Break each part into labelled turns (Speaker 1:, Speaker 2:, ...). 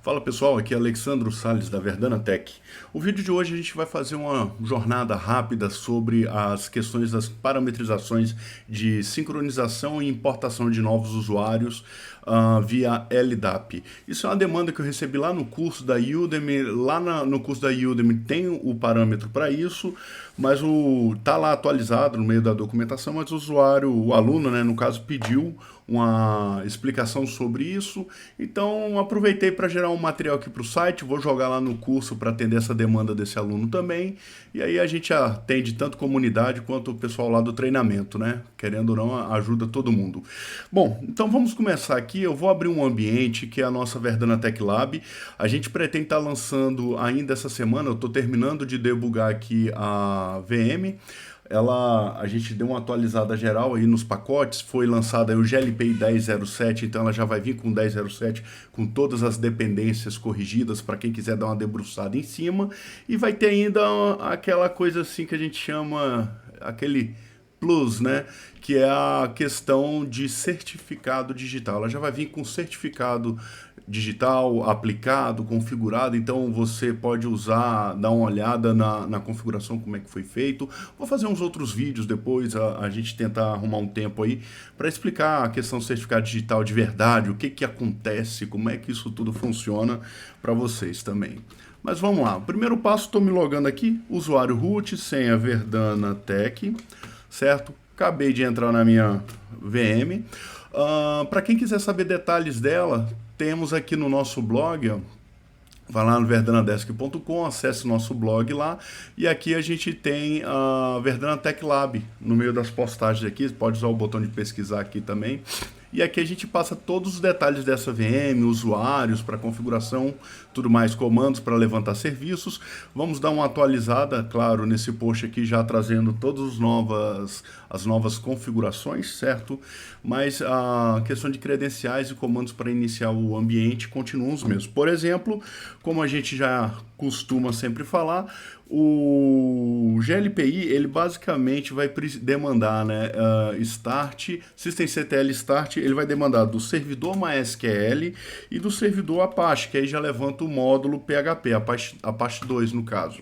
Speaker 1: Fala pessoal, aqui é Alexandro Salles da Verdana Tech. O vídeo de hoje a gente vai fazer uma jornada rápida sobre as questões das parametrizações de sincronização e importação de novos usuários via LDAP. Isso é uma demanda que eu recebi lá no curso da Udemy. No curso da Udemy tem o parâmetro para isso, mas tá lá atualizado no meio da documentação, mas o usuário, o aluno, né, no caso, pediu uma explicação sobre isso, então aproveitei para gerar um material aqui para o site, vou jogar lá no curso para atender essa demanda desse aluno também, e aí a gente atende tanto comunidade quanto o pessoal lá do treinamento, né? Querendo ou não, ajuda todo mundo. Bom, então vamos começar aqui, eu vou abrir um ambiente que é a nossa Verdana Tech Lab, a gente pretende estar lançando ainda essa semana, eu estou terminando de debugar aqui a VM, a gente deu uma atualizada geral aí nos pacotes, foi lançada aí o GLPI 10.07, então ela já vai vir com 10.07 com todas as dependências corrigidas para quem quiser dar uma debruçada em cima, e vai ter ainda aquela coisa assim que a gente chama, aquele plus, né? Que é a questão de certificado digital. Ela já vai vir com certificado digital aplicado, configurado, então você pode usar, dar uma olhada na configuração, como é que foi feito. Vou fazer uns outros vídeos depois, a gente tentar arrumar um tempo aí para explicar a questão do certificado digital de verdade, o que que acontece, como é que isso tudo funciona para vocês também. Mas vamos lá, o primeiro passo, estou me logando aqui, usuário root, senha Verdana Tech, certo? Acabei de entrar na minha VM. Para quem quiser saber detalhes dela, temos aqui no nosso blog, ó, vai lá no verdanadesk.com, acesse o nosso blog lá, e aqui a gente tem a Verdana Tech Lab no meio das postagens aqui, pode usar o botão de pesquisar aqui também. E aqui a gente passa todos os detalhes dessa VM, usuários para configuração, tudo mais, comandos para levantar serviços. Vamos dar uma atualizada, claro, nesse post aqui, já trazendo todas as novas configurações, certo? Mas a questão de credenciais e comandos para iniciar o ambiente continuam os mesmos. Por exemplo, como a gente já costuma sempre falar, o GLPI, ele basicamente vai demandar, né, start, systemctl start, ele vai demandar do servidor MySQL e do servidor Apache, que aí já levanta o módulo PHP, Apache 2 no caso.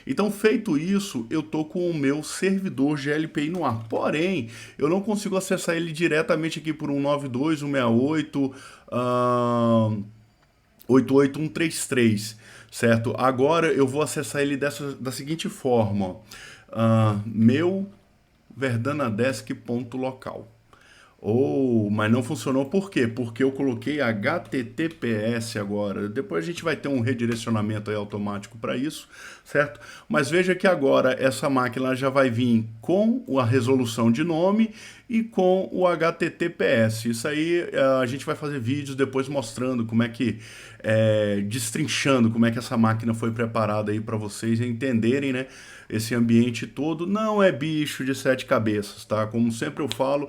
Speaker 1: Então, feito isso, eu tô com o meu servidor GLPI no ar. Porém, eu não consigo acessar ele diretamente aqui por 192, 168, 88133, certo? Agora eu vou acessar ele da seguinte forma, meu verdanadesk.local. Mas não funcionou por quê? Porque eu coloquei HTTPS agora. Depois a gente vai ter um redirecionamento aí automático para isso, certo? Mas veja que agora essa máquina já vai vir com a resolução de nome e com o HTTPS. Isso aí a gente vai fazer vídeos depois mostrando como é que, destrinchando como é que essa máquina foi preparada aí para vocês entenderem, né? Esse ambiente todo não é bicho de sete cabeças, tá? Como sempre eu falo,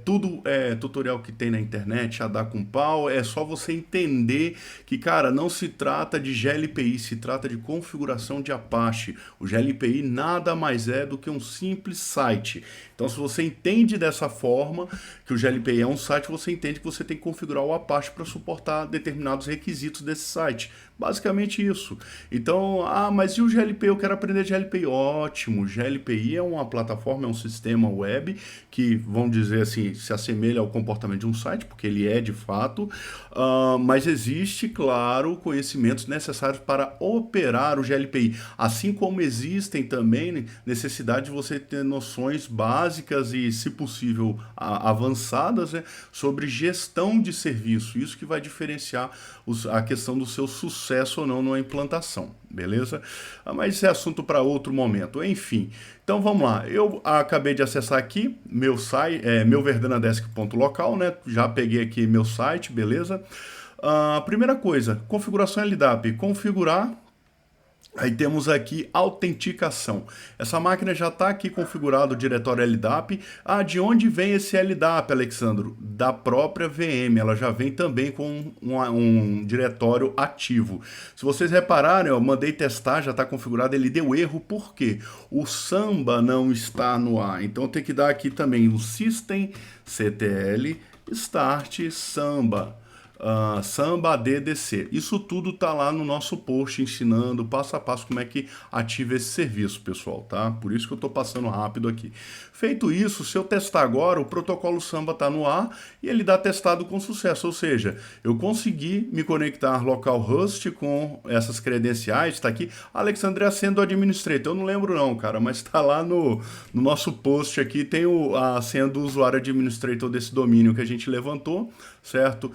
Speaker 1: tudo é tutorial que tem na internet, a dar com pau, é só você entender que, cara, não se trata de GLPI, se trata de configuração de Apache. O GLPI nada mais é do que um simples site. Então, se você entende dessa forma, que o GLPI é um site, você entende que você tem que configurar o Apache para suportar determinados requisitos desse site. Basicamente isso. Então, mas e o GLPI? Eu quero aprender GLPI. Ótimo, o GLPI é uma plataforma, é um sistema web que, vamos dizer assim, se assemelha ao comportamento de um site, porque ele é de fato, mas existe, claro, conhecimentos necessários para operar o GLPI, assim como existem também necessidade de você ter noções básicas e, se possível, avançadas, né, sobre gestão de serviço. Isso que vai diferenciar a questão do seu sucesso ou não na implantação, beleza? Mas isso é assunto para outro momento. Enfim, então vamos lá. Eu acabei de acessar aqui meu site, meu verdanadesk.local, né? Já peguei aqui meu site, beleza? Primeira coisa, configuração LDAP, configurar. Aí temos aqui autenticação. Essa máquina já está aqui configurado o diretório LDAP. De onde vem esse LDAP, Alexandro? Da própria VM. Ela já vem também com um diretório ativo. Se vocês repararem, eu mandei testar, já está configurado, ele deu erro. Por quê? O Samba não está no ar. Então tem que dar aqui também o systemctl start Samba. Samba ADDC. Isso tudo tá lá no nosso post ensinando passo a passo como é que ativa esse serviço, pessoal, tá? Por isso que eu tô passando rápido aqui. Feito isso, se eu testar agora, o protocolo Samba tá no ar e ele dá testado com sucesso, ou seja, eu consegui me conectar localhost com essas credenciais, tá aqui, Alexandre sendo administrator, eu não lembro não, cara, mas tá lá no nosso post aqui, tem a senha do usuário administrator desse domínio que a gente levantou, certo?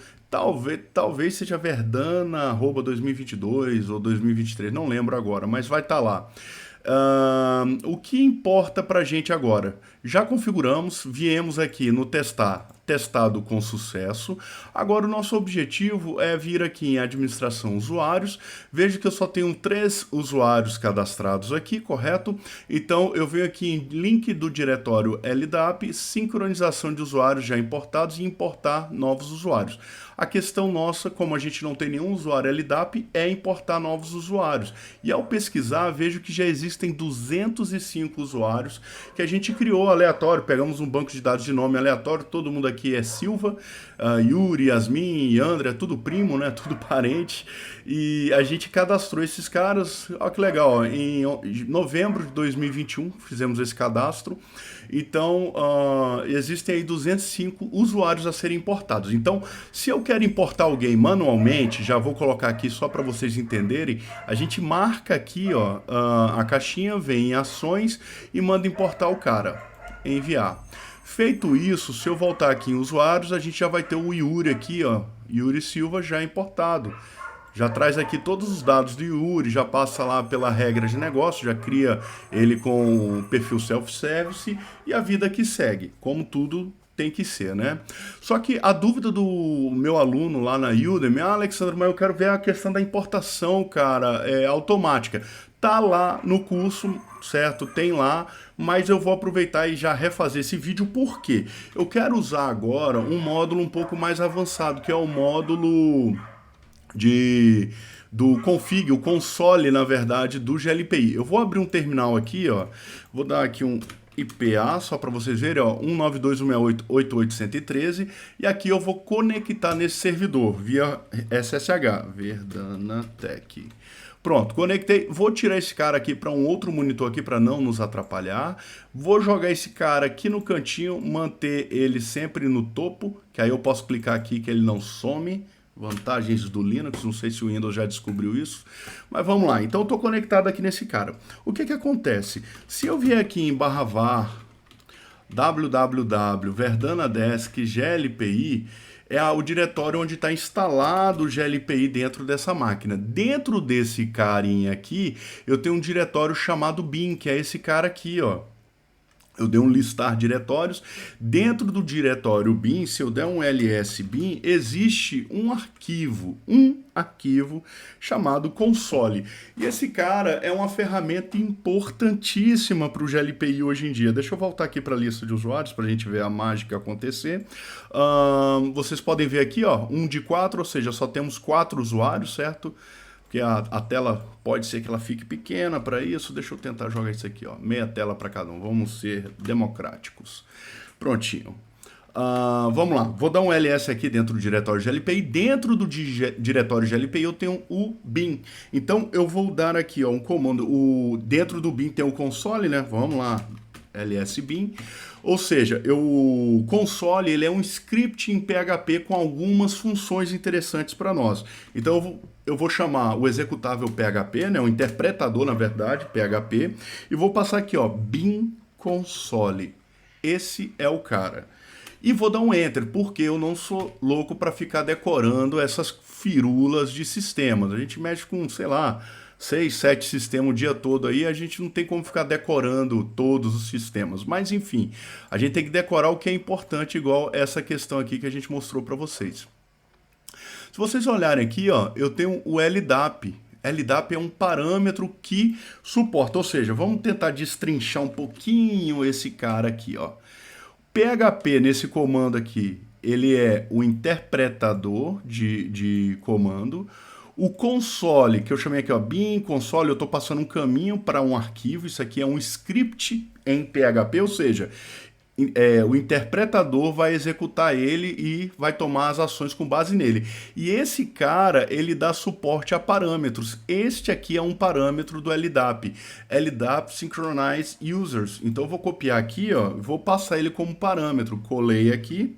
Speaker 1: Talvez seja Verdana, @2022 ou 2023, não lembro agora, mas vai estar lá. O que importa para a gente agora? Já configuramos, viemos aqui no testar, testado com sucesso. Agora o nosso objetivo é vir aqui em administração usuários. Veja que eu só tenho 3 usuários cadastrados aqui, correto? Então eu venho aqui em link do diretório LDAP, sincronização de usuários já importados e importar novos usuários. A questão nossa, como a gente não tem nenhum usuário LDAP, é importar novos usuários. E ao pesquisar, vejo que já existem 205 usuários que a gente criou aleatório. Pegamos um banco de dados de nome aleatório, todo mundo aqui é Silva, Yuri, Yasmin, André, tudo primo, né? Tudo parente. E a gente cadastrou esses caras, olha que legal, ó, em novembro de 2021 fizemos esse cadastro. Então, existem aí 205 usuários a serem importados. Então, se eu quero importar alguém manualmente, já vou colocar aqui só para vocês entenderem, a gente marca aqui, ó, a caixinha, vem em ações e manda importar o cara, enviar. Feito isso, se eu voltar aqui em usuários, a gente já vai ter o Yuri aqui, ó, Yuri Silva já importado. Já traz aqui todos os dados do Yuri, já passa lá pela regra de negócio, já cria ele com o perfil self-service e a vida que segue, como tudo tem que ser, né? Só que a dúvida do meu aluno lá na Udemy, Alexandre, mas eu quero ver a questão da importação, cara, automática. Tá lá no curso, certo? Tem lá, mas eu vou aproveitar e já refazer esse vídeo, porque eu quero usar agora um módulo um pouco mais avançado, que é o módulo do config, o console, na verdade, do GLPI. Eu vou abrir um terminal aqui, ó. Vou dar aqui um IPA, só para vocês verem, ó, 192.168.88.113, e aqui eu vou conectar nesse servidor via SSH, Verdana Tech. Pronto, conectei. Vou tirar esse cara aqui para um outro monitor aqui para não nos atrapalhar. Vou jogar esse cara aqui no cantinho, manter ele sempre no topo, que aí eu posso clicar aqui que ele não some. Vantagens do Linux, não sei se o Windows já descobriu isso, mas vamos lá. Então eu estou conectado aqui nesse cara. O que acontece? Se eu vier aqui em /var www Verdana Desk GLPI, é o diretório onde está instalado o GLPI dentro dessa máquina. Dentro desse carinha aqui, eu tenho um diretório chamado bin, que é esse cara aqui, ó. Eu dei um listar diretórios. Dentro do diretório bin, se eu der um ls bin, existe um arquivo chamado console. E esse cara é uma ferramenta importantíssima para o GLPI hoje em dia. Deixa eu voltar aqui para a lista de usuários para a gente ver a mágica acontecer. Vocês podem ver aqui, ó, 1 de 4, ou seja, só temos 4 usuários, certo? Porque a tela pode ser que ela fique pequena para isso. Deixa eu tentar jogar isso aqui, ó, meia tela para cada um. Vamos ser democráticos. Prontinho. Vamos lá. Vou dar um ls aqui dentro do diretório GLPI. Dentro do diretório GLPI eu tenho o bin. Então eu vou dar aqui, ó, um comando. Dentro do bin tem o console, né? Vamos lá. ls bin. Ou seja, o console ele é um script em PHP com algumas funções interessantes para nós. Então eu vou chamar o executável PHP, né, o interpretador na verdade, PHP, e vou passar aqui, ó, bin console. Esse é o cara. E vou dar um enter, porque eu não sou louco para ficar decorando essas firulas de sistemas. A gente mexe com, sei lá, 6, 7 sistemas o dia todo aí, a gente não tem como ficar decorando todos os sistemas. Mas enfim, a gente tem que decorar o que é importante, igual essa questão aqui que a gente mostrou para vocês. Se vocês olharem aqui, ó, eu tenho o LDAP. LDAP é um parâmetro que suporta, ou seja, vamos tentar destrinchar um pouquinho esse cara aqui, ó. PHP nesse comando aqui, ele é o interpretador de comando. O console, que eu chamei aqui, ó, bin console, eu estou passando um caminho para um arquivo. Isso aqui é um script em PHP, ou seja, o interpretador vai executar ele e vai tomar as ações com base nele. E esse cara, ele dá suporte a parâmetros. Este aqui é um parâmetro do LDAP, LDAP Synchronize Users. Então eu vou copiar aqui, ó, vou passar ele como parâmetro. Colei aqui.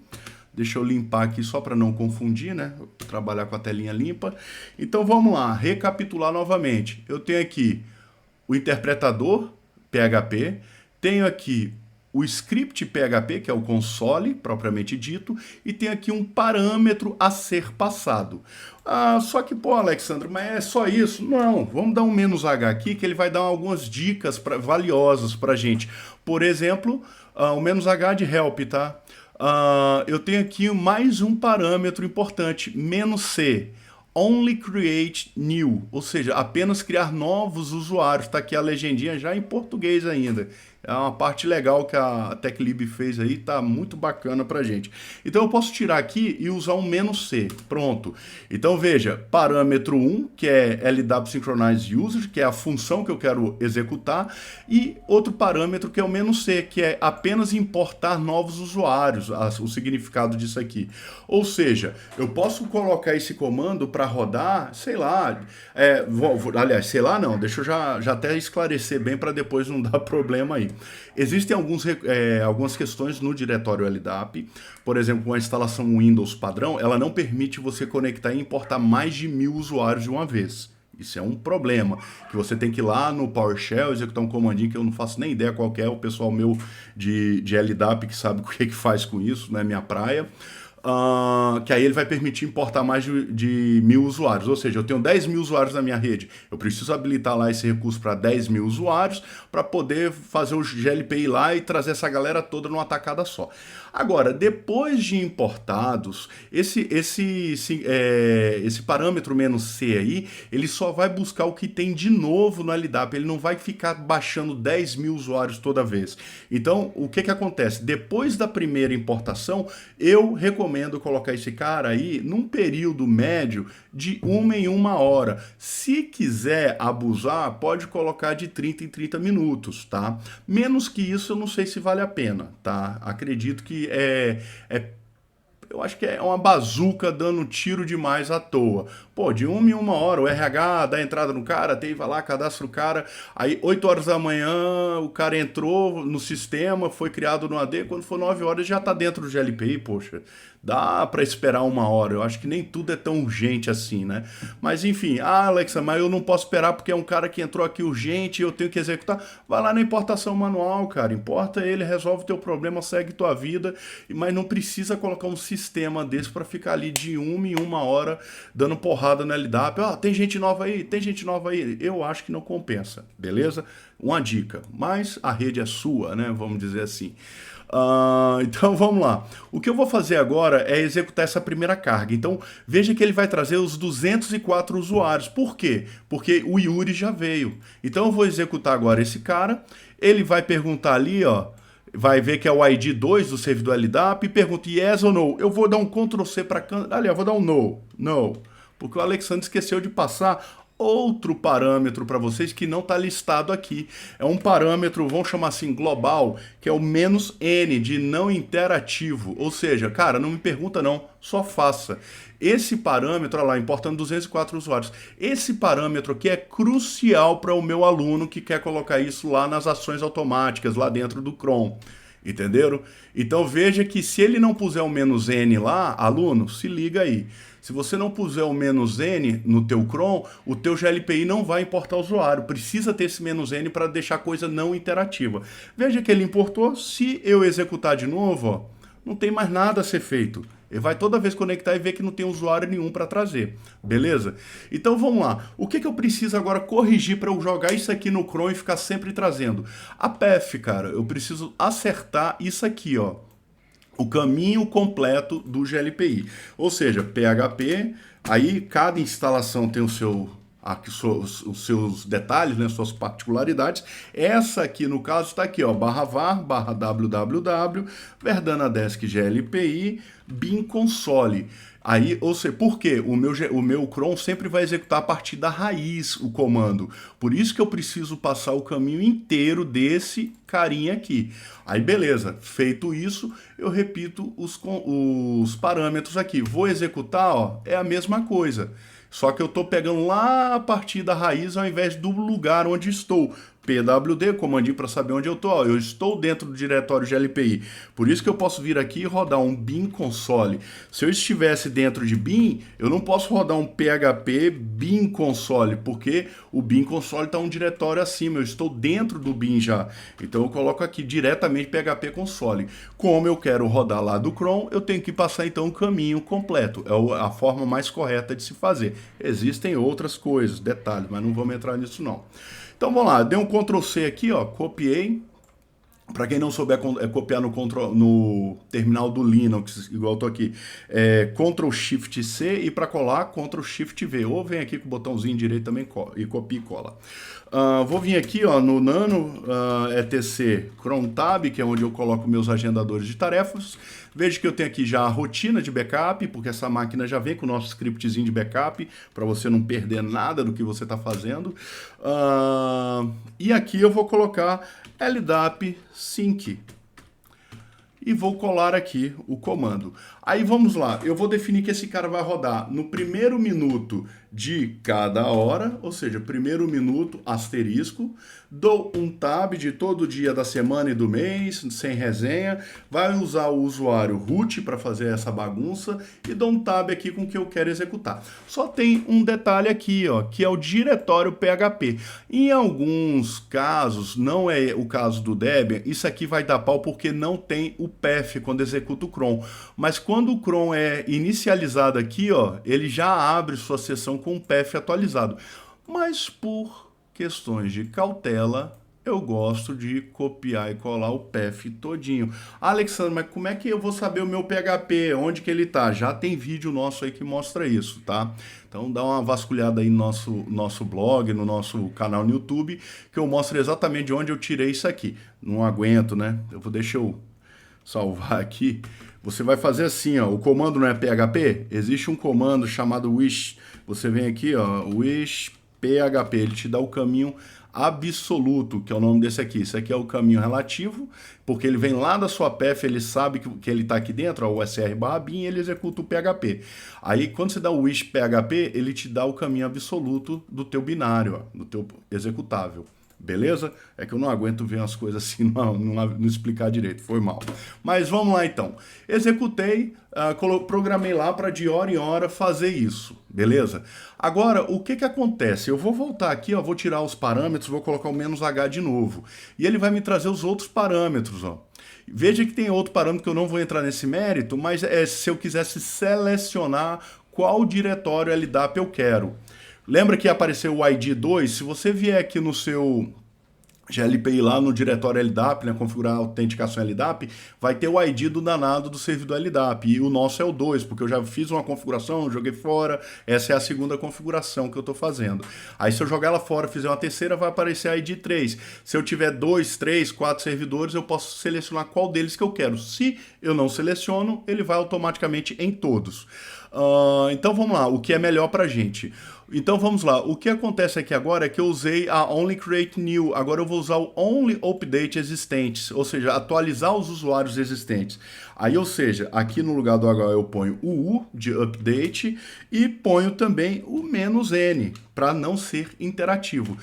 Speaker 1: Deixa eu limpar aqui só para não confundir, né? Vou trabalhar com a telinha limpa. Então vamos lá, recapitular novamente. Eu tenho aqui o interpretador PHP, tenho aqui o script PHP, que é o console, propriamente dito, e tem aqui um parâmetro a ser passado. Só que, pô, Alexandre, mas é só isso? Não, vamos dar um "-h" aqui, que ele vai dar algumas dicas valiosas para a gente. Por exemplo, o "-h" de help, tá? Eu tenho aqui mais um parâmetro importante, "-c". Only create new, ou seja, apenas criar novos usuários. Está aqui a legendinha já em português ainda. É uma parte legal que a TechLib fez aí, tá muito bacana pra gente. Então eu posso tirar aqui e usar um "-c, pronto. Então veja, parâmetro 1, que é LW Synchronize User, que é a função que eu quero executar, e outro parâmetro que é o "-c, que é apenas importar novos usuários, o significado disso aqui. Ou seja, eu posso colocar esse comando para rodar, sei lá, aliás, sei lá não, deixa eu já até esclarecer bem para depois não dar problema aí. Existem algumas questões no diretório LDAP, por exemplo, com a instalação Windows padrão, ela não permite você conectar e importar mais de 1000 usuários de uma vez. Isso é um problema, que você tem que ir lá no PowerShell, executar um comandinho que eu não faço nem ideia qual que é, o pessoal meu de LDAP que sabe o que faz com isso, não é minha praia. Que aí ele vai permitir importar mais de 1000 usuários, ou seja, eu tenho 10.000 usuários na minha rede, eu preciso habilitar lá esse recurso para 10.000 usuários para poder fazer o GLPI lá e trazer essa galera toda numa tacada só. Agora, depois de importados, esse parâmetro "-c" aí, ele só vai buscar o que tem de novo no LDAP, ele não vai ficar baixando 10.000 usuários toda vez. Então, o que acontece? Depois da primeira importação, eu recomendo colocar esse cara aí num período médio de 1 em 1 hora. Se quiser abusar, pode colocar de 30 em 30 minutos, tá? Menos que isso, eu não sei se vale a pena, tá? Acredito que eu acho que é uma bazuca dando tiro demais à toa. Pô, de 1 em 1 hora, o RH dá entrada no cara, vai lá, cadastra o cara, aí 8 horas da manhã o cara entrou no sistema, foi criado no AD, quando for 9 horas já tá dentro do GLPI, poxa. Dá para esperar 1 hora, eu acho que nem tudo é tão urgente assim, né? Mas enfim, Alexa, mas eu não posso esperar porque é um cara que entrou aqui urgente e eu tenho que executar. Vai lá na importação manual, cara, importa ele, resolve o teu problema, segue tua vida, mas não precisa colocar um sistema desse para ficar ali de 1 em 1 hora dando porrada no LDAP. Tem gente nova aí, tem gente nova aí. Eu acho que não compensa, beleza? Uma dica, mas a rede é sua, né? Vamos dizer assim. Então vamos lá. O que eu vou fazer agora é executar essa primeira carga. Então veja que ele vai trazer os 204 usuários. Por quê? Porque o Yuri já veio. Então eu vou executar agora esse cara. Ele vai perguntar ali, ó. Vai ver que é o ID 2 do servidor LDAP e pergunta yes ou no. Eu vou dar um Ctrl+C para aliás, eu vou dar um no. No. Porque o Alexandre esqueceu de passar outro parâmetro para vocês que não está listado aqui. É um parâmetro, vamos chamar assim, global, que é o "-n", de não interativo. Ou seja, cara, não me pergunta não, só faça. Esse parâmetro, olha lá, importando 204 usuários. Esse parâmetro aqui é crucial para o meu aluno que quer colocar isso lá nas ações automáticas, lá dentro do Chrome. Entenderam? Então veja que se ele não puser o "-n" lá, aluno, se liga aí. Se você não puser o "-n" no teu Chrome, o teu GLPI não vai importar o usuário. Precisa ter esse "-n" para deixar a coisa não interativa. Veja que ele importou. Se eu executar de novo, ó, não tem mais nada a ser feito. Ele vai toda vez conectar e ver que não tem usuário nenhum para trazer. Beleza? Então vamos lá. O que eu preciso agora corrigir para eu jogar isso aqui no Chrome e ficar sempre trazendo? A path, cara, eu preciso acertar isso aqui, ó. O caminho completo do GLPI. Ou seja, PHP, aí cada instalação tem os seus detalhes, né, suas particularidades. Essa aqui, no caso, está aqui, ó, /var/www, Verdana Desk GLPI, bin console. Aí, ou seja, por quê? O meu cron sempre vai executar a partir da raiz o comando. Por isso que eu preciso passar o caminho inteiro desse carinha aqui. Aí, beleza. Feito isso, eu repito os parâmetros aqui. Vou executar, ó, é a mesma coisa. Só que eu estou pegando lá a partir da raiz ao invés do lugar onde estou. PWD, comandinho para saber onde eu estou. Eu estou dentro do diretório GLPI. Por isso que eu posso vir aqui e rodar um bin console. Se eu estivesse dentro de bin, eu não posso rodar um PHP bin console, porque o bin console está um diretório acima. Eu estou dentro do bin já. Então eu coloco aqui diretamente PHP console. Como eu quero rodar lá do cron, eu tenho que passar então o caminho completo. É a forma mais correta de se fazer. Existem outras coisas, detalhes, mas não vamos entrar nisso não. Então vamos lá, dei um Ctrl C aqui, ó, copiei. Para quem não souber copiar no terminal do Linux, igual eu tô aqui, Ctrl Shift C, e para colar, Ctrl Shift V. Ou vem aqui com o botãozinho direito também e copia e cola. Vou vir aqui, ó, no Nano etc Cron Tab, que é onde eu coloco meus agendadores de tarefas. Vejo que eu tenho aqui já a rotina de backup, porque essa máquina já vem com o nosso scriptzinho de backup, para você não perder nada do que você está fazendo. E aqui eu vou colocar LDAP Sync. E vou colar aqui o comando. Aí vamos lá, eu vou definir que esse cara vai rodar no primeiro minuto de cada hora, ou seja, primeiro minuto asterisco, dou um tab de todo dia da semana e do mês, sem resenha, vai usar o usuário root para fazer essa bagunça e dou um tab aqui com o que eu quero executar. Só tem um detalhe aqui, ó, que é o diretório PHP. Em alguns casos, não é o caso do Debian, isso aqui vai dar pau porque não tem o path quando executa o cron. Mas quando o cron é inicializado aqui, ó, ele já abre sua sessão com o path atualizado. Mas por questões de cautela, eu gosto de copiar e colar o path todinho. Alexandre, mas como é que eu vou saber o meu PHP? Onde que ele tá? Já tem vídeo nosso aí que mostra isso, tá? Então dá uma vasculhada aí no nosso blog, no nosso canal no YouTube, que eu mostro exatamente de onde eu tirei isso aqui. Não aguento, né? Deixa eu salvar aqui. Você vai fazer assim, ó, o comando não é PHP? Existe um comando chamado wish. Você vem aqui, ó, wish PHP, ele te dá o caminho absoluto, que é o nome desse aqui. Esse aqui é o caminho relativo, porque ele vem lá da sua path, ele sabe que ele está aqui dentro, ó, o sr/bin, e ele executa o PHP. Aí, quando você dá o wish PHP, ele te dá o caminho absoluto do teu binário, ó, do teu executável. Beleza? É que eu não aguento ver umas coisas assim, não explicar direito, foi mal. Mas vamos lá então. Executei, programei lá para de hora em hora fazer isso, beleza? Agora, o que acontece? Eu vou voltar aqui, ó, vou tirar os parâmetros, vou colocar o "-h" de novo. E ele vai me trazer os outros parâmetros, ó. Veja que tem outro parâmetro que eu não vou entrar nesse mérito, mas se eu quisesse selecionar qual diretório LDAP eu quero. Lembra que apareceu o ID 2? Se você vier aqui no seu GLPI lá no diretório LDAP, né, configurar a autenticação LDAP, vai ter o ID do danado do servidor LDAP. E o nosso é o 2, porque eu já fiz uma configuração, joguei fora. Essa é a segunda configuração que eu estou fazendo. Aí se eu jogar ela fora, fizer uma terceira, vai aparecer a ID 3. Se eu tiver 2, 3, 4 servidores, eu posso selecionar qual deles que eu quero. Se eu não seleciono, ele vai automaticamente em todos. Então vamos lá, o que é melhor para a gente? Então vamos lá, o que acontece aqui agora é que eu usei a Only Create New, agora eu vou usar o Only Update Existentes, ou seja, atualizar os usuários existentes. Aí, ou seja, aqui no lugar do H eu ponho o U de Update e ponho também o "-n, para não ser interativo.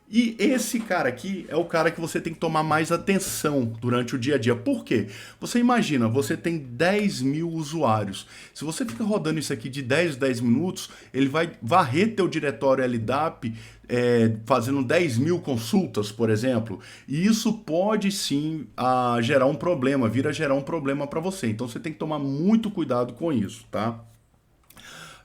Speaker 1: E esse cara aqui é o cara que você tem que tomar mais atenção durante o dia a dia. Por quê? Você imagina, você tem 10 mil usuários. Se você fica rodando isso aqui de 10 em 10 minutos, ele vai varrer teu diretório LDAP fazendo 10 mil consultas, por exemplo. E isso pode sim gerar um problema, vir a gerar um problema para você. Então você tem que tomar muito cuidado com isso, tá?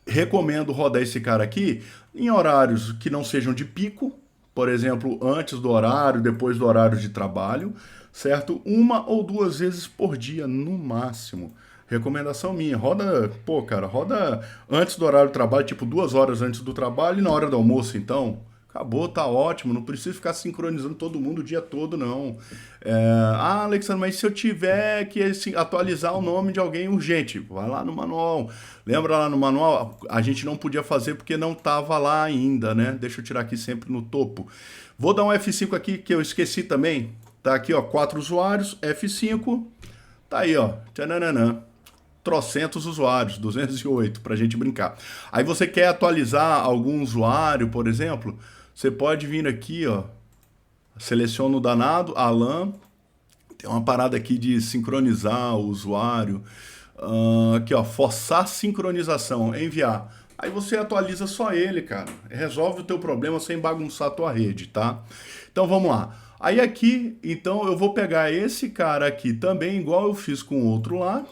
Speaker 1: Recomendo rodar esse cara aqui em horários que não sejam de pico, por exemplo, antes do horário, depois do horário de trabalho, certo? 1 ou 2 vezes por dia, no máximo. Recomendação minha, roda antes do horário do trabalho, tipo 2 horas antes do trabalho e na hora do almoço, então. Acabou, tá ótimo, não precisa ficar sincronizando todo mundo o dia todo, não. Alexandre, mas se eu tiver que assim, atualizar o nome de alguém urgente, vai lá no manual. Lembra lá no manual? A gente não podia fazer porque não tava lá ainda, né? Deixa eu tirar aqui sempre no topo. Vou dar um F5 aqui que eu esqueci também. Tá aqui, ó, 4 usuários, F5. Tá aí, ó. Tchananã. Trocentos usuários, 208, pra gente brincar. Aí você quer atualizar algum usuário, por exemplo, você pode vir aqui, ó, seleciona o danado, Alan, tem uma parada aqui de sincronizar o usuário, aqui ó, forçar sincronização, enviar. Aí você atualiza só ele, cara, resolve o teu problema sem bagunçar a tua rede, tá? Então vamos lá. Aí aqui, então eu vou pegar esse cara aqui também, igual eu fiz com o outro lá.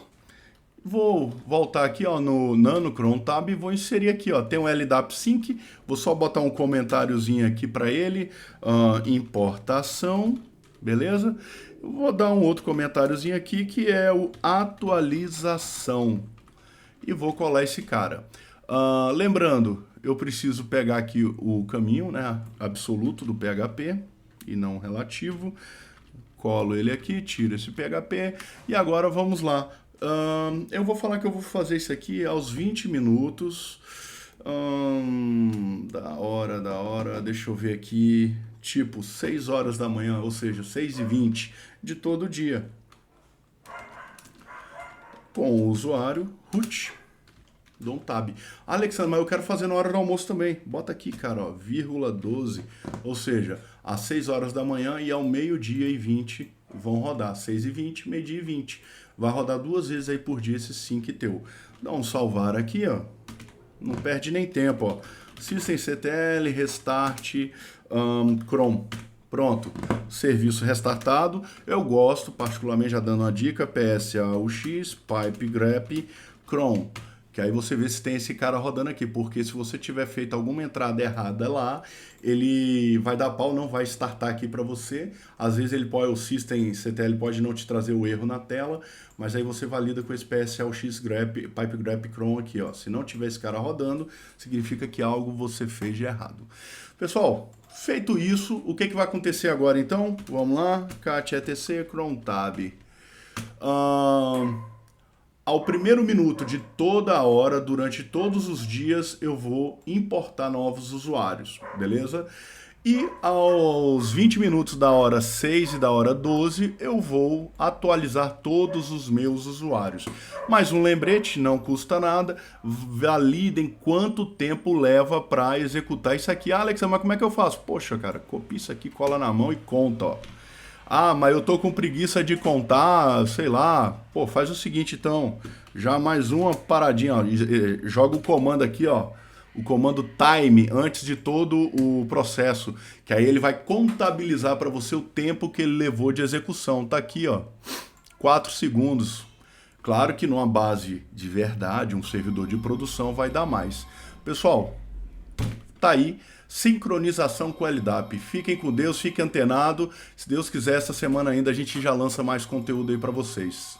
Speaker 1: Vou voltar aqui ó, no Nano Cron Tab e vou inserir aqui, ó, tem um LDAP Sync, vou só botar um comentáriozinho aqui para ele, importação, beleza? Eu vou dar um outro comentáriozinho aqui que é o atualização e vou colar esse cara. Lembrando, eu preciso pegar aqui o caminho, né, absoluto do PHP e não relativo, colo ele aqui, tiro esse PHP e agora vamos lá. Eu vou falar que eu vou fazer isso aqui aos 20 minutos. Da hora. Deixa eu ver aqui. Tipo, 6 horas da manhã, ou seja, 6h20 de todo dia. Com o usuário root. Dou um tab. Alexandre, mas eu quero fazer na hora do almoço também. Bota aqui, cara, ó, vírgula 12. Ou seja, às 6 horas da manhã e ao meio-dia e 20 vão rodar. 6h20, meio-dia e 20. Vai rodar 2 vezes aí por dia esse sync teu. Dá um salvar aqui, ó. Não perde nem tempo, ó. systemctl, restart, cron. Pronto. Serviço restartado. Eu gosto, particularmente, já dando uma dica, PSAUX, pipe grep, cron. Que aí você vê se tem esse cara rodando aqui, porque se você tiver feito alguma entrada errada lá, ele vai dar pau, não vai startar aqui para você. Às vezes ele pode, o systemctl pode não te trazer o erro na tela, mas aí você valida com esse PSAUX grep, pipe grep cron aqui, ó. Se não tiver esse cara rodando, significa que algo você fez de errado. Pessoal, feito isso, o que vai acontecer agora então? Vamos lá, cat etc cron tab. Ao primeiro minuto de toda a hora, durante todos os dias, eu vou importar novos usuários, beleza? E aos 20 minutos da hora 6 e da hora 12, eu vou atualizar todos os meus usuários. Mais um lembrete, não custa nada, validem quanto tempo leva para executar isso aqui. Alex, mas como é que eu faço? Poxa, cara, copia isso aqui, cola na mão e conta, ó. Mas eu tô com preguiça de contar, sei lá. Pô, faz o seguinte então, já mais uma paradinha, ó. Joga o comando aqui, ó. O comando time antes de todo o processo, que aí ele vai contabilizar para você o tempo que ele levou de execução. Tá aqui, ó. 4 segundos. Claro que numa base de verdade, um servidor de produção vai dar mais. Pessoal, tá aí. Sincronização com o LDAP. Fiquem com Deus, fiquem antenados. Se Deus quiser, essa semana ainda a gente já lança mais conteúdo aí para vocês.